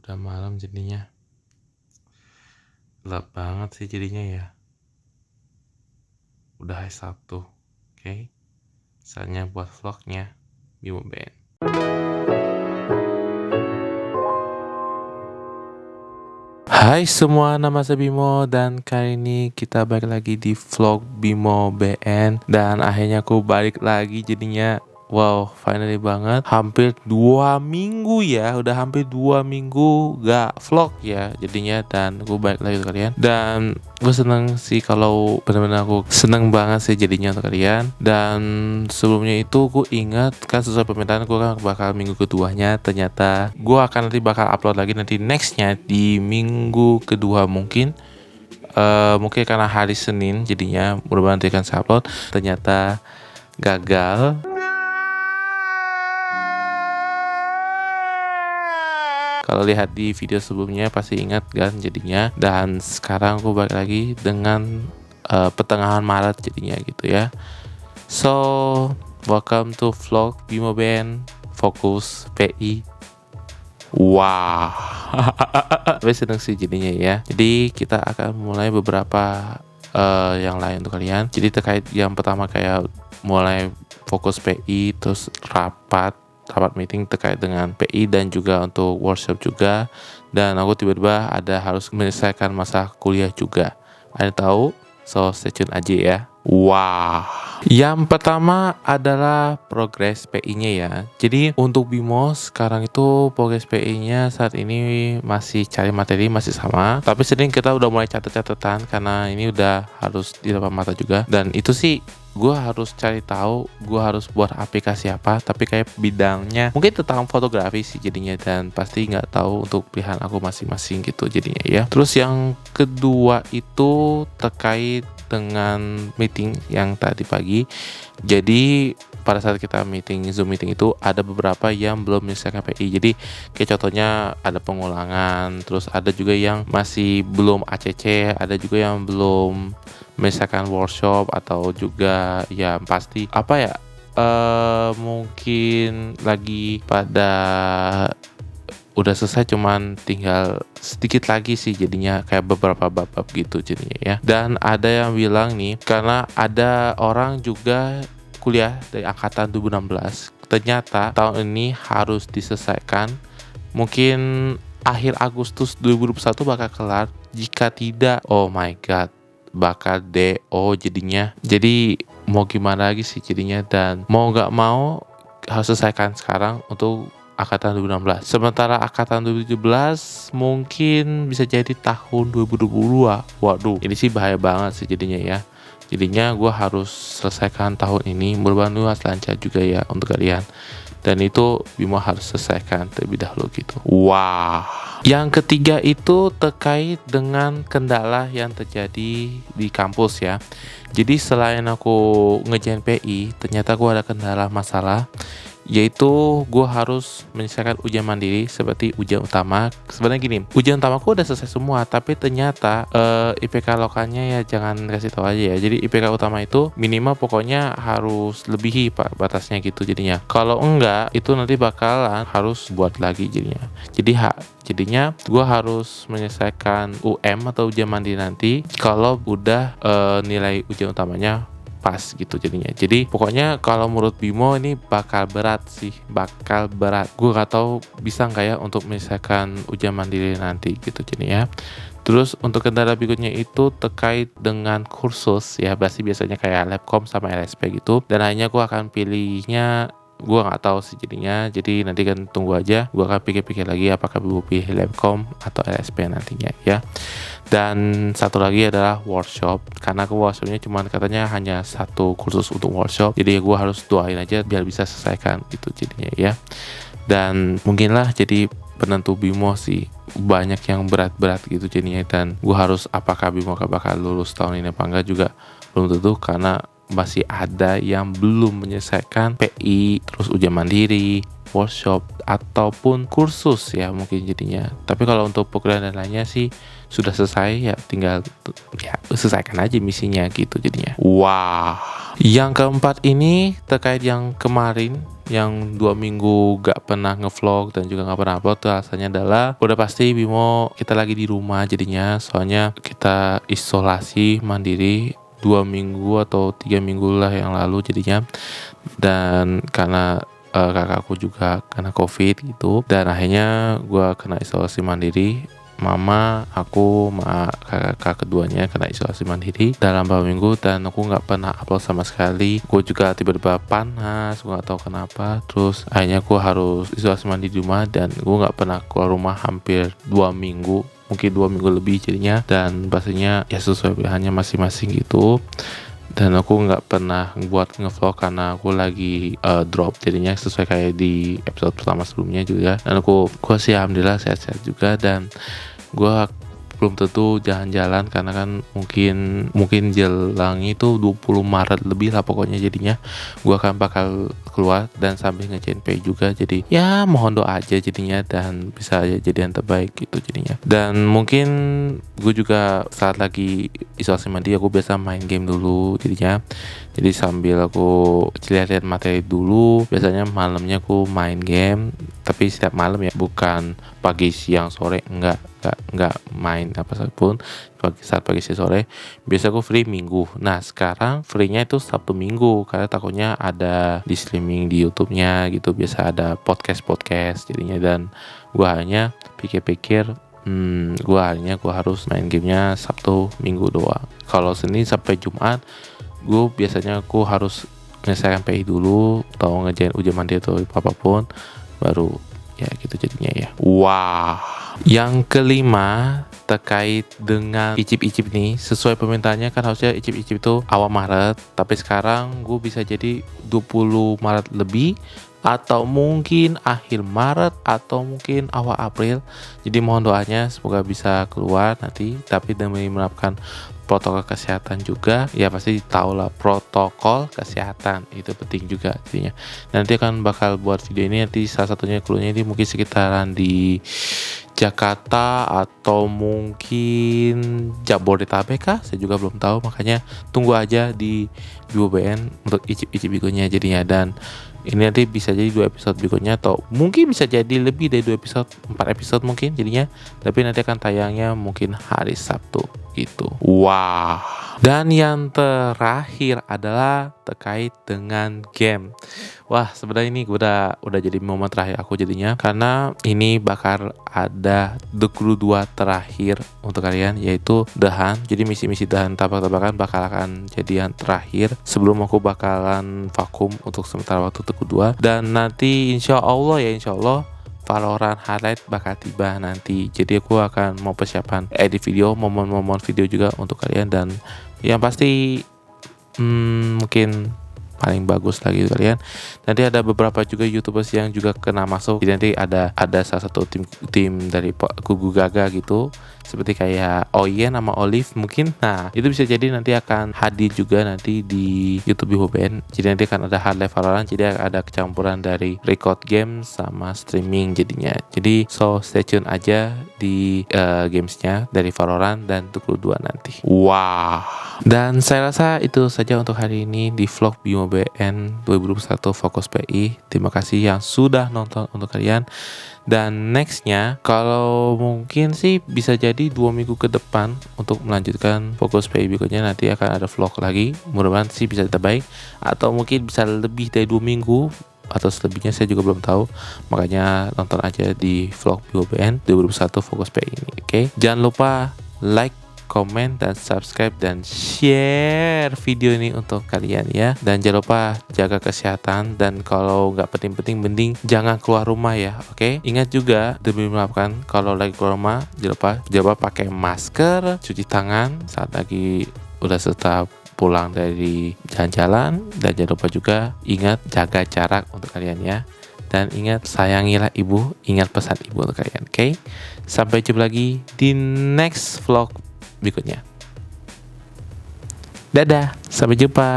Udah malam jadinya. Gelap banget sih jadinya ya. Udah hari Sabtu. Oke. Saatnya buat vlognya Bimo Band. Hai semua, nama saya Bimo dan kali ini kita balik lagi di vlog Bimo BN. Dan akhirnya aku balik lagi jadinya. Wow, finally banget. Hampir 2 minggu ya. Udah hampir 2 minggu gak vlog ya jadinya. Dan aku balik lagi untuk kalian. Dan gue seneng sih kalau bener-bener aku seneng banget sih jadinya untuk kalian. Dan sebelumnya itu gue ingat kan sesuai permintaan gue kan bakal minggu keduanya. Ternyata gue akan nanti bakal upload lagi nanti nextnya di minggu kedua mungkin. Mungkin karena hari Senin jadinya mudah-mudahan nanti akan saya upload. Ternyata gagal. Kalau lihat di video sebelumnya pasti ingat kan jadinya. Dan sekarang aku balik lagi dengan pertengahan Maret jadinya gitu ya. So, welcome to vlog Bimo Band Fokus PI. Wah, gue seneng sih jadinya ya. Jadi kita akan mulai beberapa yang lain untuk kalian. Jadi terkait yang pertama kayak mulai fokus PI, terus rapat meeting terkait dengan PI dan juga untuk workshop juga. Dan aku tiba-tiba ada harus menyelesaikan masa kuliah juga. Ada tahu? So stay tune aja ya. Wah. Yang pertama adalah progres PI-nya ya. Jadi untuk Bimo sekarang itu progres PI-nya saat ini masih cari materi masih sama. Tapi sering kita udah mulai catat-catatan karena ini udah harus di depan mata juga. Dan itu sih gue harus cari tahu gue harus buat aplikasi apa, tapi kayak bidangnya mungkin tentang fotografi sih jadinya, dan pasti nggak tahu untuk pilihan aku masing-masing gitu jadinya ya. Terus yang kedua itu terkait dengan meeting yang tadi pagi. Jadi pada saat kita Zoom meeting itu ada beberapa yang belum menyelesaikan PI. Jadi kayak contohnya ada pengulangan, terus ada juga yang masih belum ACC, ada juga yang belum menyelesaikan workshop, atau juga ya pasti apa ya mungkin lagi pada udah selesai cuman tinggal sedikit lagi sih jadinya, kayak beberapa bab-bab gitu jadinya ya. Dan ada yang bilang nih, karena ada orang juga kuliah dari angkatan 2016 ternyata tahun ini harus diselesaikan, mungkin akhir Agustus 2021 bakal kelar, jika tidak oh my god bakal DO jadinya. Jadi mau gimana lagi sih jadinya, dan mau gak mau harus selesaikan sekarang untuk angkatan 2016. Sementara angkatan 2017 mungkin bisa jadi tahun 2022. Waduh, ini sih bahaya banget sih jadinya ya. Jadinya gue harus selesaikan tahun ini. Mudah-mudahan harus lancar juga ya untuk kalian. Dan itu Bimo harus selesaikan terlebih dahulu gitu. Wah. Yang ketiga itu terkait dengan kendala yang terjadi di kampus ya. Jadi selain aku ngerjain PI, ternyata gue ada kendala masalah, yaitu gue harus menyelesaikan ujian mandiri seperti ujian utama. Sebenarnya gini, ujian utama aku udah selesai semua, tapi ternyata IPK lokalnya ya jangan kasih tahu aja ya. Jadi IPK utama itu minimal pokoknya harus lebihi pak batasnya gitu jadinya. Kalau enggak itu nanti bakalan harus buat lagi jadinya. Jadinya gue harus menyelesaikan UM atau ujian mandiri nanti kalau udah nilai ujian utamanya pas gitu jadinya. Jadi pokoknya kalau menurut Bimo ini bakal berat sih, bakal berat. Gue gak tahu bisa nggak ya untuk menyelesaikan ujian mandiri nanti gitu jadinya. Terus untuk kendala berikutnya itu terkait dengan kursus ya, biasanya kayak Labcom sama LSP gitu. Dan akhirnya gue akan pilihnya, gue nggak tahu sih jadinya. Jadi nanti kan tunggu aja, gue akan pikir-pikir lagi apakah gue pilih Labcom atau LSP nantinya ya. Dan satu lagi adalah workshop, karena aku workshopnya cuman katanya hanya satu kursus untuk workshop, jadi gue harus doain aja biar bisa selesaikan gitu jadinya ya. Dan mungkinlah jadi penentu Bimo sih, banyak yang berat-berat gitu jadinya. Dan gue harus apakah Bimo bakal lulus tahun ini apa enggak juga belum tentu, karena masih ada yang belum menyelesaikan PI, terus ujian mandiri, workshop ataupun kursus ya mungkin jadinya. Tapi kalau untuk pekerjaan dan lainnya sih sudah selesai ya, tinggal ya selesaikan aja misinya gitu jadinya. Wah. Yang keempat ini terkait yang kemarin yang 2 minggu gak pernah ngevlog dan juga gak pernah upload tuh alasannya adalah udah pasti Bimo kita lagi di rumah jadinya, soalnya kita isolasi mandiri 2 minggu atau 3 minggu lah yang lalu jadinya, dan karena kakakku juga kena COVID gitu, dan akhirnya gue kena isolasi mandiri. Mama, aku, kakak keduanya kena isolasi mandiri dalam beberapa minggu, dan aku nggak pernah upload sama sekali. Gue juga tiba-tiba panas, gue nggak tahu kenapa. Terus akhirnya gue harus isolasi mandiri di rumah, dan gue nggak pernah keluar rumah hampir 2 minggu, mungkin 2 minggu lebih jadinya. Dan pastinya ya sesuai pilihannya masing-masing gitu. Dan aku nggak pernah buat ngevlog karena aku lagi drop jadinya, sesuai kayak di episode pertama sebelumnya juga. Dan aku sih alhamdulillah sehat-sehat juga, dan gue belum tentu jalan-jalan karena kan mungkin jelang itu 20 Maret lebih lah pokoknya, jadinya gue akan bakal keluar dan sambil nge pay juga. Jadi ya mohon doa aja jadinya, dan bisa aja jadi yang terbaik gitu jadinya. Dan mungkin gue juga saat lagi isolasi mandiri aku biasa main game dulu jadinya. Jadi sambil aku lihat-lihat materi dulu, biasanya malamnya aku main game, tapi setiap malam ya, bukan pagi siang sore, enggak main apa pun saat pagi siang sore. Biasa aku free Minggu. Nah sekarang free-nya itu Sabtu Minggu karena takutnya ada di streaming di YouTube-nya gitu, biasa ada podcast jadinya. Dan gue hanya pikir-pikir gue harus main gamenya Sabtu Minggu doang. Kalau Senin sampai Jumat gue biasanya aku harus menyelesaikan PI dulu atau ngerjain ujian mandiri atau apapun, baru ya gitu jadinya ya. Wah, yang kelima terkait dengan icip-icip nih, sesuai permintaannya kan harusnya icip-icip itu awal Maret, tapi sekarang gue bisa jadi 20 Maret lebih, atau mungkin akhir Maret, atau mungkin awal April. Jadi mohon doanya semoga bisa keluar nanti, tapi demi menerapkan protokol kesehatan juga, ya pasti tahu lah protokol kesehatan itu penting juga intinya. Nanti akan bakal buat video ini, nanti salah satunya keluarnya ini mungkin sekitaran di Jakarta atau mungkin Jabodetabek kah, saya juga belum tahu, makanya tunggu aja di BOBN untuk icip-icip berikutnya jadinya. Dan ini nanti bisa jadi 2 episode berikutnya, atau mungkin bisa jadi lebih dari 2 episode, 4 episode mungkin jadinya, tapi nanti akan tayangnya mungkin hari Sabtu gitu. Wah. Dan yang terakhir adalah terkait dengan game. Wah, sebenarnya ini udah jadi momen terakhir aku jadinya, karena ini bakal ada The Crew 2 terakhir untuk kalian, yaitu The Hunt. Jadi misi-misi The Hunt tabak-tabakan bakal akan jadi yang terakhir sebelum aku bakalan vakum untuk sementara waktu The Crew 2. Dan nanti insya Allah Valorant highlight bakal tiba nanti. Jadi aku akan mau persiapan edit video, momen-momen video juga untuk kalian, dan yang pasti mungkin paling bagus lagi kalian. Nanti ada beberapa juga YouTubers yang juga kena masuk. Jadi nanti ada salah satu tim dari Gugu Gaga gitu, seperti kayak Oyen sama Olive mungkin. Nah itu bisa jadi nanti akan hadir juga nanti di YouTube BOBN. Jadi nanti akan ada hard live Valorant, jadi ada kecampuran dari record game sama streaming jadinya. Jadi stay tune aja di gamesnya dari Valorant dan Tukul 2 nanti. Wah. Dan saya rasa itu saja untuk hari ini di vlog BOBN 2021 Fokus PI. Terima kasih yang sudah nonton untuk kalian. Dan nextnya, kalau mungkin sih bisa jadi 2 minggu ke depan untuk melanjutkan Fokus PI berikutnya, nanti akan ada vlog lagi. Mudah-mudahan sih bisa terbaik, atau mungkin bisa lebih dari 2 minggu atau selebihnya, saya juga belum tahu. Makanya nonton aja di vlog BOBN 2021 Fokus PI ini. Oke? Jangan lupa like, komen, dan subscribe, dan share video ini untuk kalian ya. Dan jangan lupa jaga kesehatan, dan kalau nggak penting-penting mending jangan keluar rumah ya. Oke? Ingat juga demi melakukan kalau lagi keluar rumah, jangan lupa pakai masker, cuci tangan saat lagi udah setelah pulang dari jalan-jalan, dan jangan lupa juga ingat jaga jarak untuk kalian ya. Dan ingat, sayangilah ibu, ingat pesan ibu untuk kalian. Oke? Sampai jumpa lagi di next vlog berikutnya. Dadah, sampai jumpa.